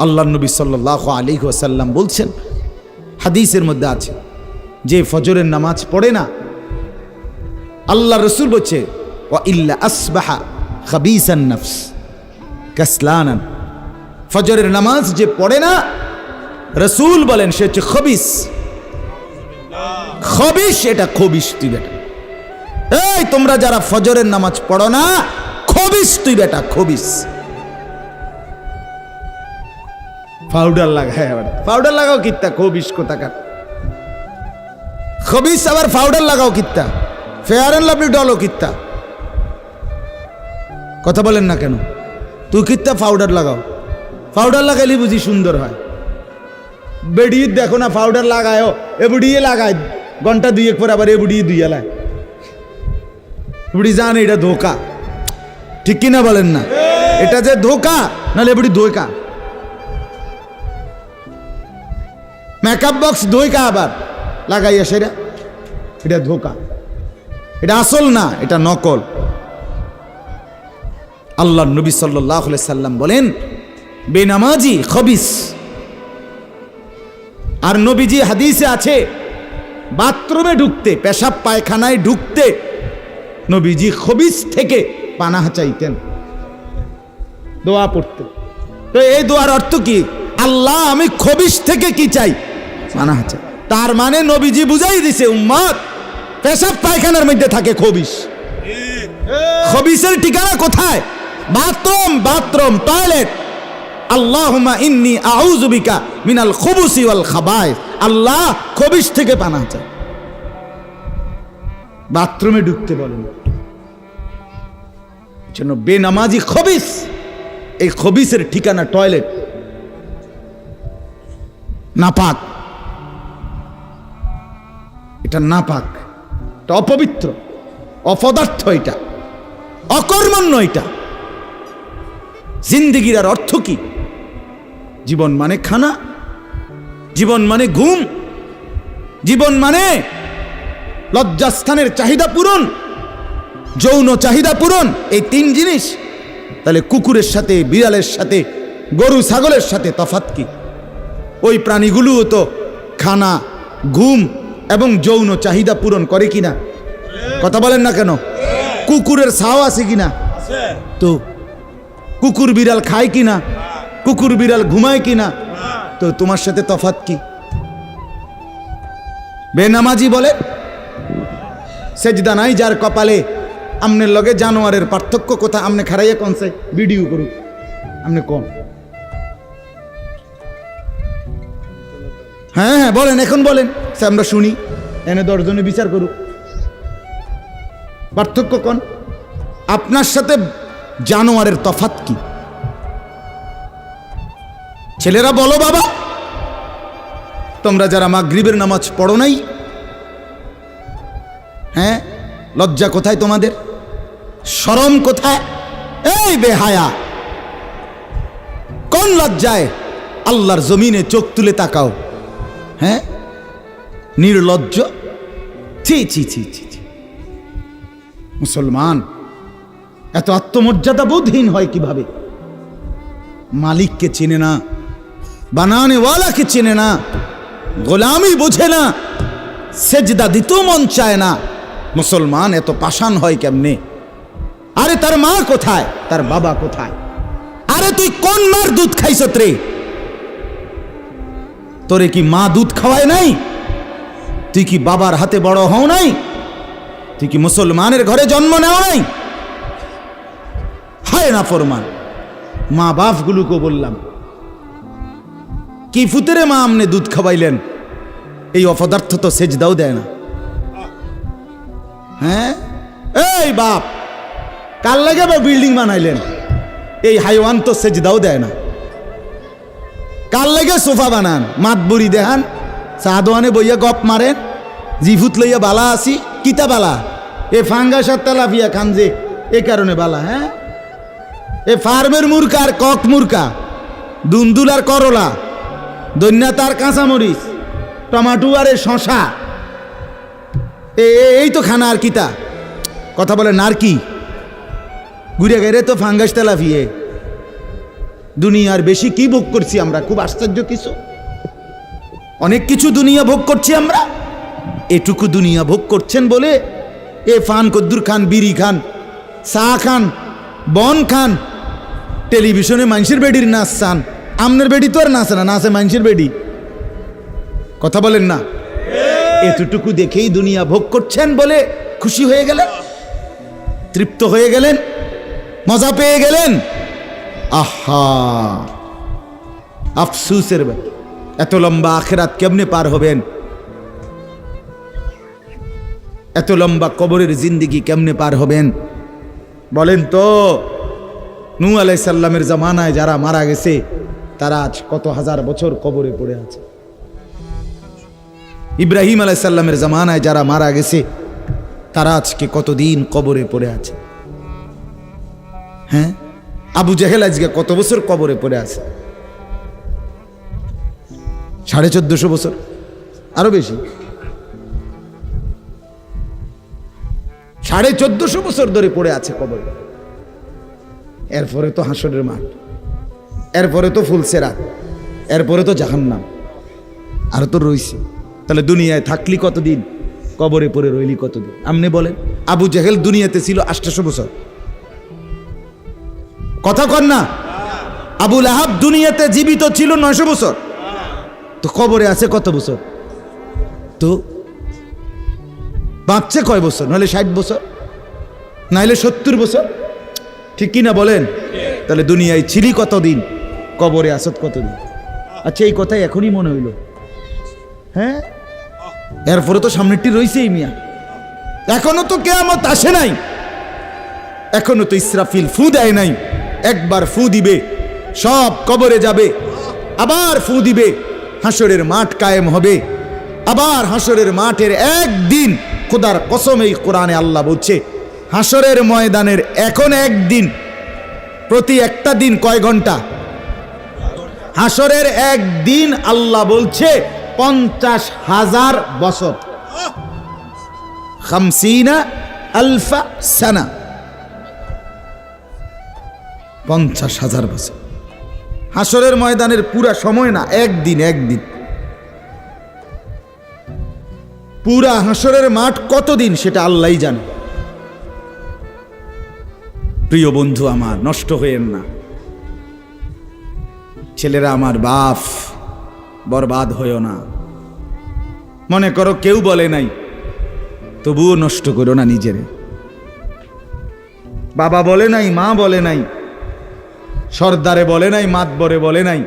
আল্লাহ নবী সাল্লাল্লাহু আলাইহি ওয়াসাল্লাম বলছেন, হাদিসের মধ্যে আছে, যে ফজরের নামাজ পড়ে না, আল্লাহ রসুল বলছে ওয়া ইল্লা আসবাহা খাবিসান নফস কাসলানান, ফজরের নামাজ যে পড়ে না, রসুল বলেন সে হচ্ছে খবিস। খবিস, এটা খবিস তুই বেটা। এই তোমরা যারা ফজরের নামাজ পড়ো না, খবিস তুই বেটা, খবিস। পাউডার লাগায়, পাউডার লাগাও কিত্তা, খবিস কোথাকার খবিস। আবার পাউডার লাগাও কিত্তা, ফেয়ার এন্ড লাভলি ডলও কিত্তা। কথা বলেন না কেন? তুই কিত্তা পাউডার লাগাও, পাউডার লাগাইলে বুঝি সুন্দর হয়। বেড়িয়ে দেখো না পাউডার লাগায়, এ বুড়িয়ে লাগায়, ঘন্টা দুয়েক পর আবার এ বুড়িয়ে দুইয়া লায়। বুড়ি জানে এটা ধোকা, ঠিক কিনা বলেন না? এটা যে ধোকা, নাহলে বুড়ি ধোকা। মেকআপ বক্স ধোকা আবার লাগাইয়া সেটা, এটা ধোকা, এটা আসল না, এটা নকল। আল্লাহ নবী সাল্লাল্লাহু আলাইহি সাল্লাম বলেন বেনামাজি খবিস। আর নবীজি হাদিসে আছে, বাথরুমে ঢুকতে, পেশাব পায়খানায় ঢুকতে নবীজি খবিস থেকে পানাহ চাইতেন, দোয়া পড়তেন। তো এই দোয়ার অর্থ কি? আল্লাহ আমি খবিস থেকে কি চাই? পানাহ চাই। তার মানে নবীজি বুঝাই দিছে উম্মত, পেশাব পায়খানার মধ্যে থাকে খবিস। খবিসের ঠিকানা কোথায়? Bathroom, bathroom, toilet. আল্লাহুম্মা ইন্নী আউযু বিকা মিনাল খুবুসি ওয়াল খাবায়েস। আল্লাহ খবিস থেকে পানাহ চাই। বাথরুমে ঢুকতে বলেন, জন্য বেনামাজি খবিস। এই খবিসের ঠিকানা টয়লেট, নাপাক। এটা নাপাক, এটা অপবিত্র, অপদার্থ, এটা অকর্মণ্য। এটা জিন্দেগির আর অর্থ কি? জীবন মানে খানা, জীবন মানে ঘুম, জীবন মানে লজ্জাস্থানের চাহিদা পূরণ, যৌন চাহিদা পূরণ, এই তিন জিনিস। তাহলে কুকুরের সাথে, বিড়ালের সাথে, গরু ছাগলের সাথে তফাৎ কি? ওই প্রাণীগুলোও তো খানা, ঘুম এবং যৌন চাহিদা পূরণ করে কিনা? কথা বলেন না কেন? কুকুরের ছাও আছে কিনা? তো কুকুর বিড়াল খায় কিনা? কুকুর বিড়াল ঘুমায় কিনা? তো তোমার সাথে তফাৎ কি? বেনামাজি বলে সেজদা নাই যার কপালে, আমনের লগে জানোয়ারের পার্থক্য কোথা? আমনে খারাইয়া কোনছে ভিডিও করুক, আমনে কোন? হ্যাঁ হ্যাঁ বলেন, এখন বলেন, আমরা শুনি, এনে 10 জনে বিচার করুক। পার্থক্য কোন? আপনার সাথে জানোয়ারের তফাৎ কি? ছেলেরা বলো বাবা, তোমরা যারা মাগরিবের নামাজ পড়ো নাই, হ্যাঁ, লজ্জা কোথায় তোমাদের? শরম কোথায়? এই বেহায়া, কোন লজ্জায় আল্লাহর জমিনে চোখ তুলে তাকাও? হ্যাঁ, নির্লজ্জ। ছি ছি ছি ছি ছি। মুসলমান এত আত্মমর্যাদা বোধহীন হয় কিভাবে? মালিককে চেনে না, বানানেওয়ালাকে চেনে না, গোলামি বোঝে না, সেজদা দিতেও মন চায় না। মুসলমান এত পাষাণ হয় কেমনে? আরে তার মা কোথায়? তার বাবা কোথায়? আরে তুই কোন মার দুধ খাইছত রে? তোরে কি মা দুধ খাওয়ায় নাই? তুই কি বাবার হাতে বড় হও নাই? তুই কি মুসলমানের ঘরে জন্ম নেও নাই? হায় না ফরমান। মা বাপ গুলোকে বললাম, কি ফুতেরে মা আমনে দুধ খাওয়াইলেন? এই অপদার্থ তো সেজদাও দেয় না। হ্যাঁ, এই বাপ কাল লাগে বিল্ডিং বানাইলেন? এই হাইওয়ান তো সেজদাও দেয় না। কাল লাগে সোফা বানান, মাতবুরি দেখান, সাদোয়ানে বইয়া গপ মারেন, জিফুত লইয়া বালা আসি, কিতা বালা? এ ফাঙ্গাস আর তেলাপিয়া খান যে, এ কারণে বালা। হ্যাঁ, এ ফার্মের মুরকা আর কক মুরকা, দুন্দুল আর করলা, দৈন্যা তার কাঁচামরিচ, টমাটো আর শশা, এই তো খানা। আর কিতা কথা বলে? আর কি ঘুরে গেলে তো ফাঙ্গাস তেলাপিয়ে দুনিয়ার বেশি কি ভোগ করছি আমরা? খুব আশ্চর্য কিছু, অনেক কিছু দুনিয়া ভোগ করছি আমরা। এটুকু দুনিয়া ভোগ করছেন বলে এ ফান কদ্দুর খান, বিড়ি খান, চা খান, বন খান, টেলিভিশনে মানুষের বেডির নাচ চান। আমনের বেডি তো আর নাচে না, নাচে মানুষের বেডি। কথা বলেন না? এতটুকু দেখেই দুনিয়া ভোগ করছেন বলে খুশি হয়ে গেলেন, তৃপ্ত হয়ে গেলেন, মজা পেয়ে গেলেন। আহা, আফসুসের ব্যাপার। এত লম্বা আখিরাত কেমনে পার হবেন? এত লম্বা কবরের জিন্দেগি কেমনে পার হবেন বলেন তো? নূহ আলাইহিস সালামের জামানায় যারা মারা গেছে তারা আজ কত হাজার বছর কবরে পড়ে আছে। ইব্রাহিম আলাইহিস সালামের জামানায় যারা মারা গেছে তারা আজকে কতদিন কবরে পড়ে আছে। হ্যাঁ, আবু জেহেল আজকে কত বছর কবরে পড়ে আছে? 1450 বছর, আরো বেশি, 1450 বছর ধরে পড়ে আছে কবরে। এরপরে তো হাসরের মাঠ, এরপরে তো ফুলসেরাত, এরপরে তো জাহান্নাম, আর তো রইছে। তাহলে দুনিয়ায় থাকলি কতদিন, কবরে পড়ে রইলি কতদিন? আপনি বলেন। আবু জেহেল দুনিয়াতে ছিল 800 বছর, কথা কন না? আবু লাহাব দুনিয়াতে জীবিত ছিল 900 বছর, তো কবরে আছে কত বছর? তো বাঁচছে কয় বছর? নাহলে 60 বছর, নাহলে 70 বছর, ঠিক কিনা বলেন? তাহলে দুনিয়ায় ছিলি কতদিন, কবরে আসত কতদিন? আচ্ছা, এই কথাই এখনই মনে হইল। হ্যাঁ, এরপরে তো সামনেরটি রয়েছেই মিয়া, এখনো তো কিয়ামত আসে নাই, এখনো তো ইসরাফিল ফু দেয় নাই। একবার ফু দিবে, সব কবরে যাবে, আবার ফু দিবে, হাসরের মাঠ কায়েম হবে। আবার হাসরের মাঠের একদিন, খোদার কসম এই কোরআনে আল্লাহ বলছে, হাসরের ময়দানের এখন একদিন, প্রতি একটা দিন কয় ঘন্টা? হাসরের একদিন আল্লাহ বলছে 50,000 বছর, 50,000 সানা, 50,000 বছর। হাসরের ময়দানের পুরা সময় না, একদিন, একদিন। পুরা হাসরের মাঠ কতদিন সেটা আল্লাহই জানে। প্রিয় বন্ধু আমার, নষ্ট হয়েন না। ছেলেরা আমার, বাপ, বরবাদ হইও না। মনে করো কেউ বলে নাই, তবুও নষ্ট করো না নিজেরে। বাবা বলে নাই, মা বলে নাই, সর্দারে বলে নাই, মাতবরে বলে নাই,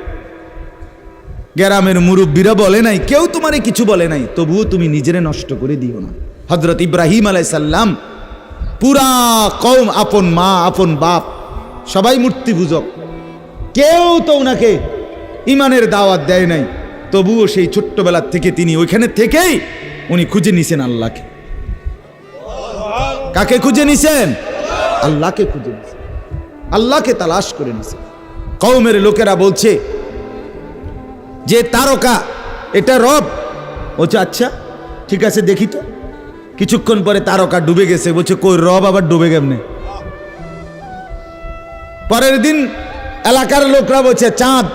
গ্রামের মুরব্বীরা বলে নাই, কেউ তোমারে কিছু বলে নাই, তবুও তুমি নিজেরে নষ্ট করে দিও না। হযরত ইব্রাহিম আলাইহিস সালাম, পুরা কওম, আপন মা, আপন বাপ, সবাই মূর্তি পূজক, কেউ তো ওনাকে ইমানের দাওয়াত দেয় নাই, তবুও সেই ছোট্টবেলার থেকে তিনি ওইখানে থেকেই উনি খুঁজে নিছেন আল্লাহকে। কাকে খুঁজে নিছেন? আল্লাহকে খুঁজে নিছেন, আল্লাহকে তালাশ করে নিছেন। কওমের লোকেরা বলছে যে তারকা এটা রব। বলছে আচ্ছা ঠিক আছে, দেখি তো। কিছুক্ষণ পরে তারকা ডুবে গেছে। বলছে কই, রব আবার ডুবে কেমনে? পরের দিন এলাকার লোকরা বলছে চাঁদ,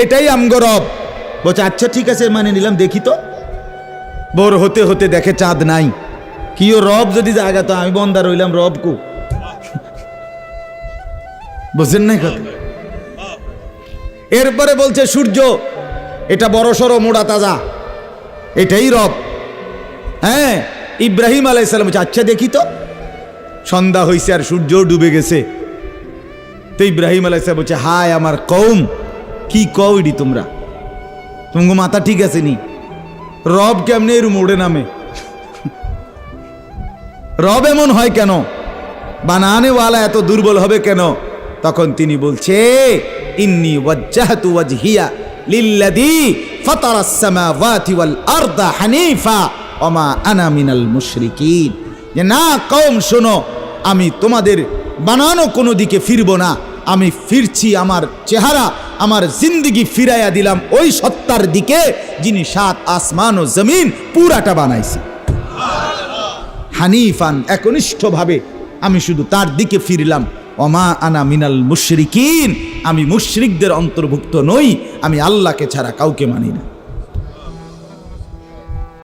এটাই আমগো রব। বলছে আচ্ছা ঠিক আছে, মানে নিলাম, দেখি তো। ভোর হতে হতে দেখে চাঁদ নাই। কিও রব যদি জায়গা, তো আমি বন্দা রইলাম, রব কো? বুঝেন নাই কথা? এরপরে বলছে সূর্য, এটা বড় সড়ো মোড়া তাজা, এটাই রব। হ্যাঁ, ইব্রাহিম আলাইহিস সালাম বলছে আচ্ছা দেখি তো। সন্ধ্যা হয়েছে আর সূর্য ডুবে গেছে। তো ইব্রাহিম আলাইহিস সালাম বলছে হায় আমার কওম, কি কও ইডি তোমরা? তোমার মাথা ঠিক আছে নি? রব কেমনে এর মোড়ে নামে? রব এমন হয় কেন? বানানেওয়ালা এত দুর্বল হবে কেন? তখন তিনি বলছে ইন্নী ওয়াজ্জাহতু ওয়াজহিয়া লিল্লাযী ফাতারাস সামাওয়াতি ওয়াল আরদা হানিফা ওয়া মা আনা মিনাল মুশরিকিন। যে না কওম শোনো, আমি তোমাদের বানানো কোনো দিকে ফিরবো না, আমি ফিরছি আমার চেহারা, আমার জিন্দেগি ফিরাইয়া দিলাম ওই সত্তার দিকে যিনি 7 আসমান ও জমিন পুরাটা বানাইছে। হানিফান, একনিষ্ঠভাবে আমি শুধু তার দিকে ফিরলাম। ওয়া মা আনা মিনাল মুশরিকিন, আমি মুশরিকদের অন্তর্ভুক্ত নই, আমি আল্লাহকে ছাড়া কাউকে মানি না।